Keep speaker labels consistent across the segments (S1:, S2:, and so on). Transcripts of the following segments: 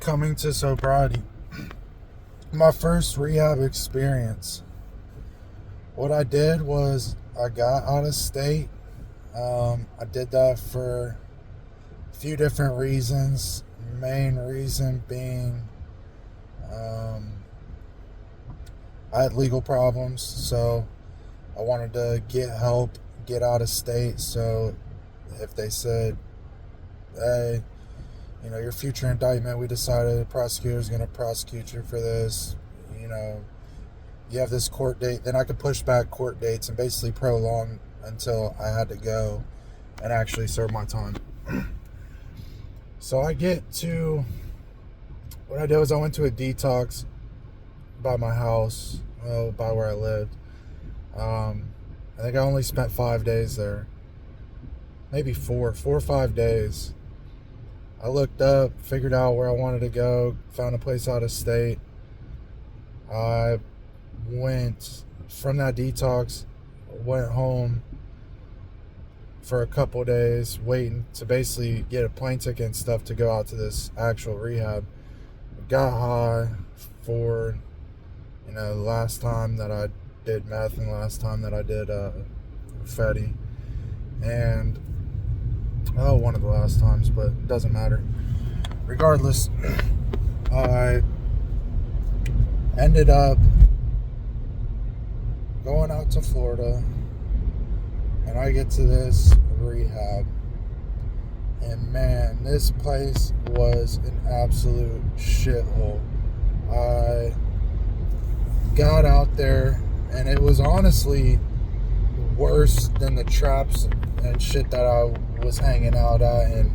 S1: coming to sobriety. My first rehab experience. What I did was I got out of state. I did that for a few different reasons. Main reason being I had legal problems, so I wanted to get help, get out of state. So if they said, hey, your future indictment, we decided the prosecutor's going to prosecute you for this, you have this court date, then I could push back court dates and basically prolong until I had to go and actually serve my time. So what I did was I went to a detox by my house, by where I lived. I think I only spent 5 days there. Maybe 4 or 5 days. I looked up, figured out where I wanted to go, found a place out of state. I went from that detox, went home for a couple days, waiting to basically get a plane ticket and stuff to go out to this actual rehab. Got high for, the last time that I did meth and the last time that I did Fetty. And one of the last times, but it doesn't matter. Regardless, I ended up going out to Florida, and I get to this rehab, and man, this place was an absolute shithole. I got out there, and it was honestly worse than the traps and shit that I was hanging out at and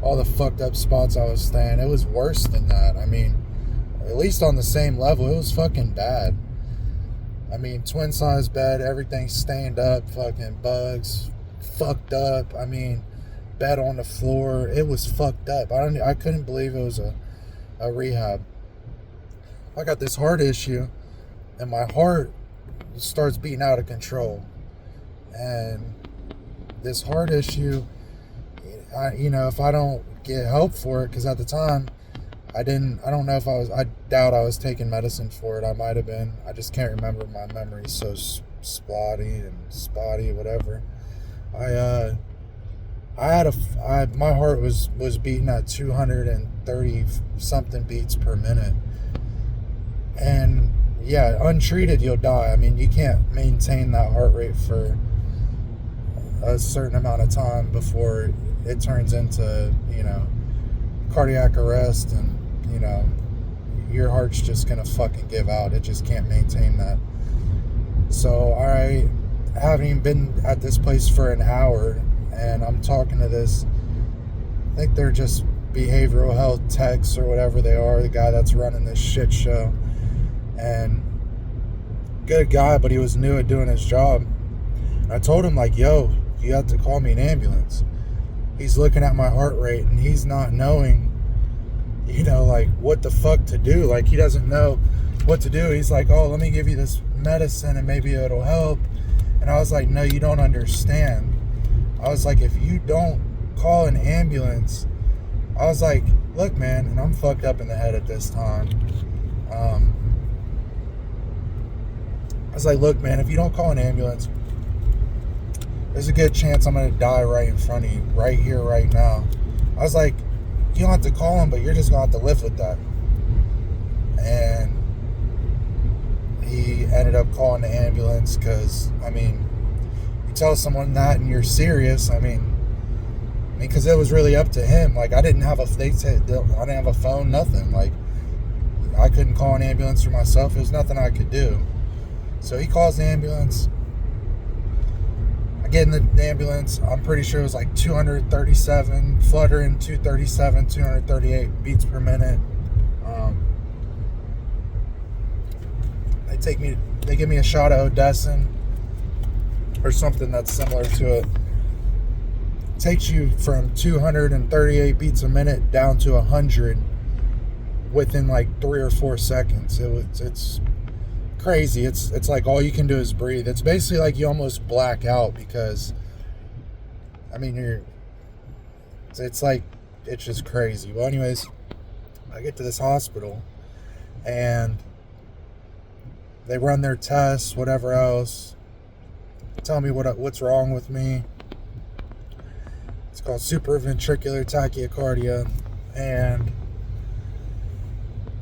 S1: all the fucked up spots I was staying. It was worse than that. I mean, at least on the same level, it was fucking bad. I mean, twin size bed, everything stained up, fucking bugs, fucked up. I mean, bed on the floor, it was fucked up. I couldn't believe it was a rehab. I got this heart issue, and my heart starts beating out of control. And this heart issue, if I don't get help for it, because at the time, I doubt I was taking medicine for it. I might have been. I just can't remember. My memory's so spotty, whatever. My heart was beating at 230 something beats per minute. And yeah, untreated, you'll die. I mean, you can't maintain that heart rate for a certain amount of time before it turns into, cardiac arrest, and, your heart's just gonna fucking give out. It just can't maintain that. So I haven't even been at this place for an hour, and I'm talking to this, I think they're just behavioral health techs or whatever they are, the guy that's running this shit show. And good guy, but he was new at doing his job. And I told him, like, yo, you have to call me an ambulance. He's looking at my heart rate, and he's not knowing, like, what the fuck to do. Like, he doesn't know what to do. He's like, oh, let me give you this medicine and maybe it'll help. And I was like, no, you don't understand. I was like, if you don't call an ambulance, I was like, look, man, and I'm fucked up in the head at this time. I was like, look, man, if you don't call an ambulance, there's a good chance I'm going to die right in front of you, right here, right now. I was like, you don't have to call him, but you're just going to have to live with that. And he ended up calling the ambulance because, you tell someone that and you're serious, because it was really up to him. Like, I didn't have a phone, nothing. Like, I couldn't call an ambulance for myself. There's nothing I could do. So he calls the ambulance. I get in the ambulance. I'm pretty sure it was like 237, fluttering 237, 238 beats per minute. They give me a shot of Odessin or something that's similar to it. Takes you from 238 beats a minute down to 100 within like 3 or 4 seconds. It's crazy. It's like all you can do is breathe. It's basically like you almost black out because it's just crazy. Well, anyways, I get to this hospital and they run their tests, whatever else, tell me what's wrong with me. It's called supraventricular tachycardia. And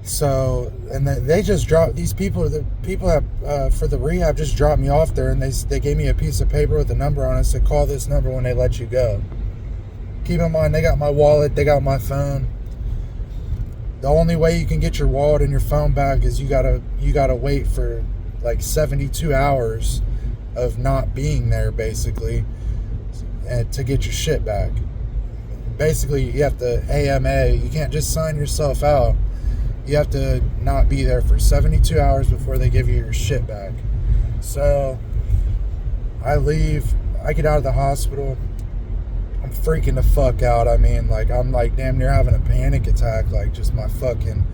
S1: so, and they just dropped, these people, the people that for the rehab just dropped me off there, and they gave me a piece of paper with a number on it, said call this number when they let you go. Keep in mind, they got my wallet, they got my phone. The only way you can get your wallet and your phone back is you gotta wait for like 72 hours of not being there, basically, and to get your shit back. Basically, you have to AMA. You can't just sign yourself out. You have to not be there for 72 hours before they give you your shit back. So I leave. I get out of the hospital. I'm freaking the fuck out. I mean, like, I'm like damn near having a panic attack. Like, just my fucking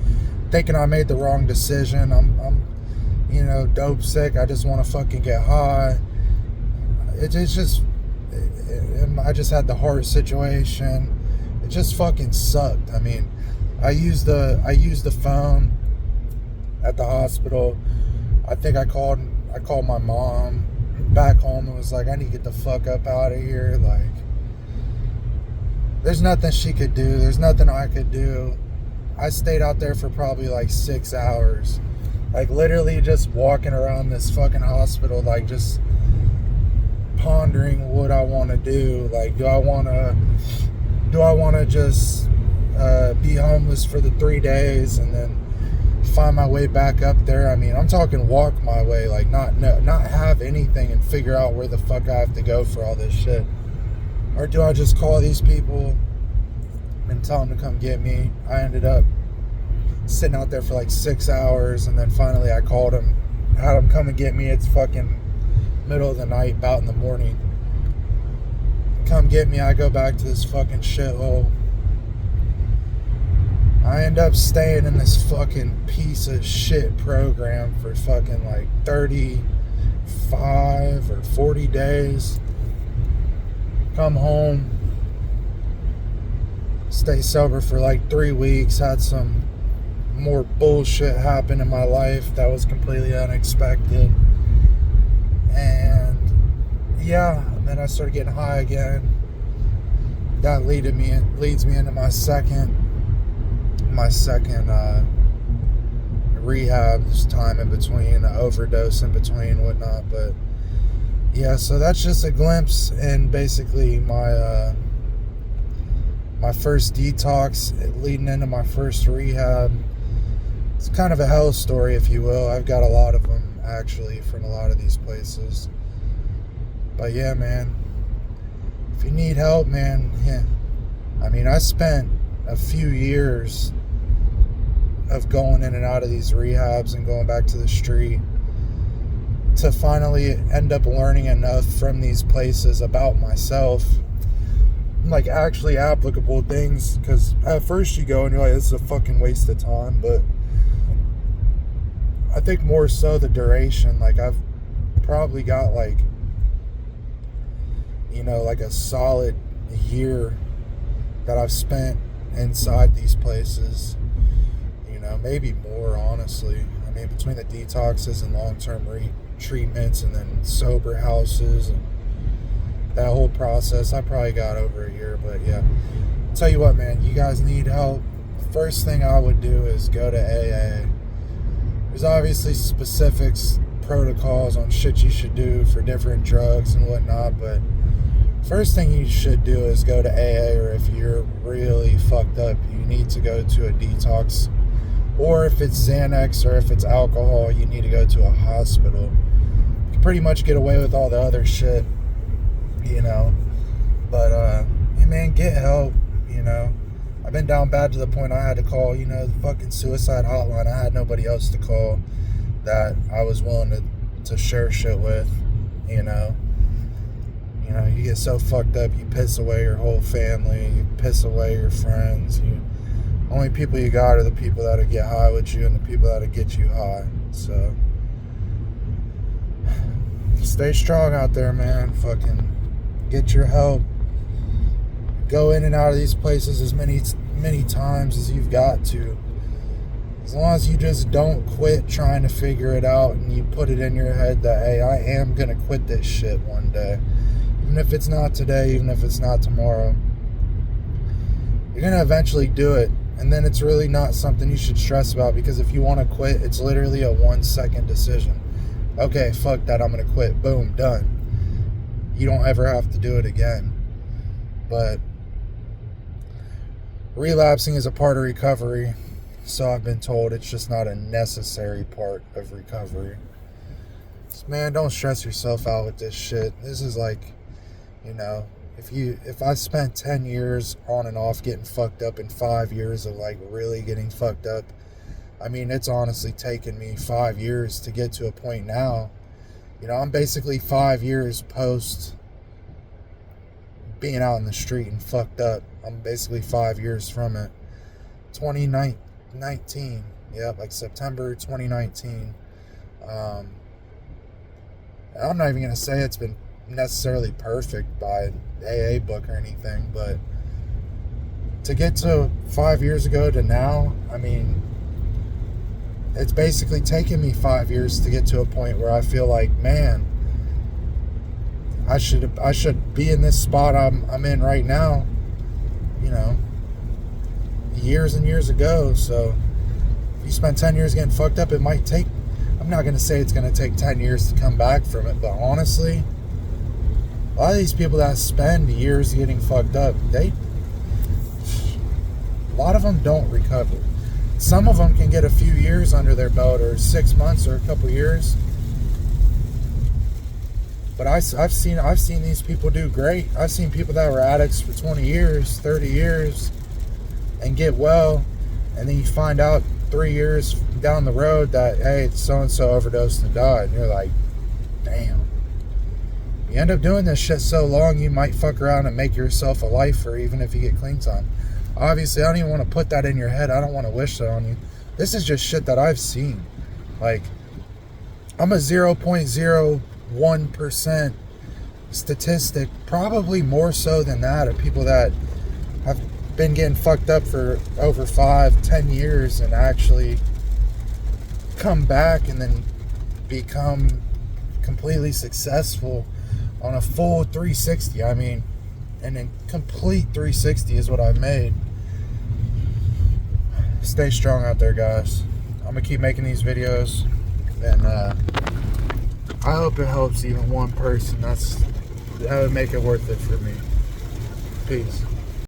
S1: thinking I made the wrong decision. I'm you know, dope sick. I just want to fucking get high. It's just, I just had the heart situation. It just fucking sucked. I mean, I used the phone at the hospital. I think I called my mom back home and was like, I need to get the fuck up out of here. Like, there's nothing she could do. There's nothing I could do. I stayed out there for probably like 6 hours. Like, literally just walking around this fucking hospital, like, just pondering what I want to do. Like, do I want to just be homeless for the 3 days and then find my way back up there? I mean, I'm talking walk my way, like not have anything and figure out where the fuck I have to go for all this shit. Or do I just call these people and tell them to come get me? I ended up sitting out there for like 6 hours, and then finally I called them, had them come and get me. It's fucking middle of the night, about in the morning. Come get me. I go back to this fucking shithole. I end up staying in this fucking piece of shit program for fucking like 35 or 40 days. Come home, stay sober for like 3 weeks, had some more bullshit happen in my life that was completely unexpected. And yeah, then I started getting high again. That leads me into my second rehab. There's time in between, overdose in between, whatnot. But yeah, so that's just a glimpse in basically my first detox leading into my first rehab. It's kind of a hell story, if you will. I've got a lot of them, actually, from a lot of these places. But yeah, man, if you need help, man, yeah. I mean, I spent a few years of going in and out of these rehabs and going back to the street to finally end up learning enough from these places about myself, like actually applicable things. Because at first you go and you're like, this is a fucking waste of time, but I think more so the duration. Like, I've probably got like, you know, like a solid year that I've spent inside these places, you know, maybe more, honestly. I mean, between the detoxes and long-term treatments and then sober houses and that whole process, I probably got over a year. But yeah, I'll tell you what, man, you guys need help. First thing I would do is go to AA. There's obviously specifics, protocols on shit you should do for different drugs and whatnot, but first thing you should do is go to AA, or if you're really fucked up, you need to go to a detox. Or if it's Xanax or if it's alcohol, you need to go to a hospital. You can pretty much get away with all the other shit, you know. But, hey man, get help, you know. I've been down bad to the point I had to call, you know, the fucking suicide hotline. I had nobody else to call that I was willing to share shit with, you know. You know, you get so fucked up, you piss away your whole family, you piss away your friends. Only people you got are the people that'll get high with you and the people that'll get you high. So, stay strong out there, man. Fucking get your help. Go in and out of these places as many times as you've got to. As long as you just don't quit trying to figure it out and you put it in your head that, hey, I am going to quit this shit one day. Even if it's not today, even if it's not tomorrow. You're going to eventually do it. And then it's really not something you should stress about, because if you want to quit, it's literally a 1-second decision. Okay, fuck that, I'm going to quit. Boom, done. You don't ever have to do it again. But relapsing is a part of recovery. So I've been told. It's just not a necessary part of recovery. So, man, don't stress yourself out with this shit. This is like, you know, if I spent 10 years on and off getting fucked up and 5 years of like really getting fucked up, I mean, it's honestly taken me 5 years to get to a point now. You know, I'm basically 5 years post being out in the street and fucked up. I'm basically 5 years from it. 2019, yeah, like September 2019. I'm not even gonna say it's been necessarily perfect by AA book or anything, but to get to 5 years ago to now, I mean, it's basically taken me 5 years to get to a point where I feel like, man, I should be in this spot I'm in right now, you know, years and years ago. So if you spend 10 years getting fucked up, it might take, I'm not going to say it's going to take 10 years to come back from it, but honestly, a lot of these people that spend years getting fucked up, a lot of them don't recover. Some of them can get a few years under their belt, or 6 months, or a couple years. But I've seen these people do great. I've seen people that were addicts for 20 years, 30 years, and get well, and then you find out 3 years down the road that, hey, so-and-so overdosed and died, and you're like, damn. You end up doing this shit so long, you might fuck around and make yourself a lifer, even if you get clean time. Obviously, I don't even want to put that in your head. I don't want to wish that on you. This is just shit that I've seen. Like, I'm a 0.01% statistic, probably more so than that, of people that have been getting fucked up for over 5-10 years and actually come back and then become completely successful on a full 360. I mean, and a complete 360 is what I've made. Stay strong out there, guys. I'm gonna keep making these videos, and I hope it helps even one person. That would make it worth it for me. Peace.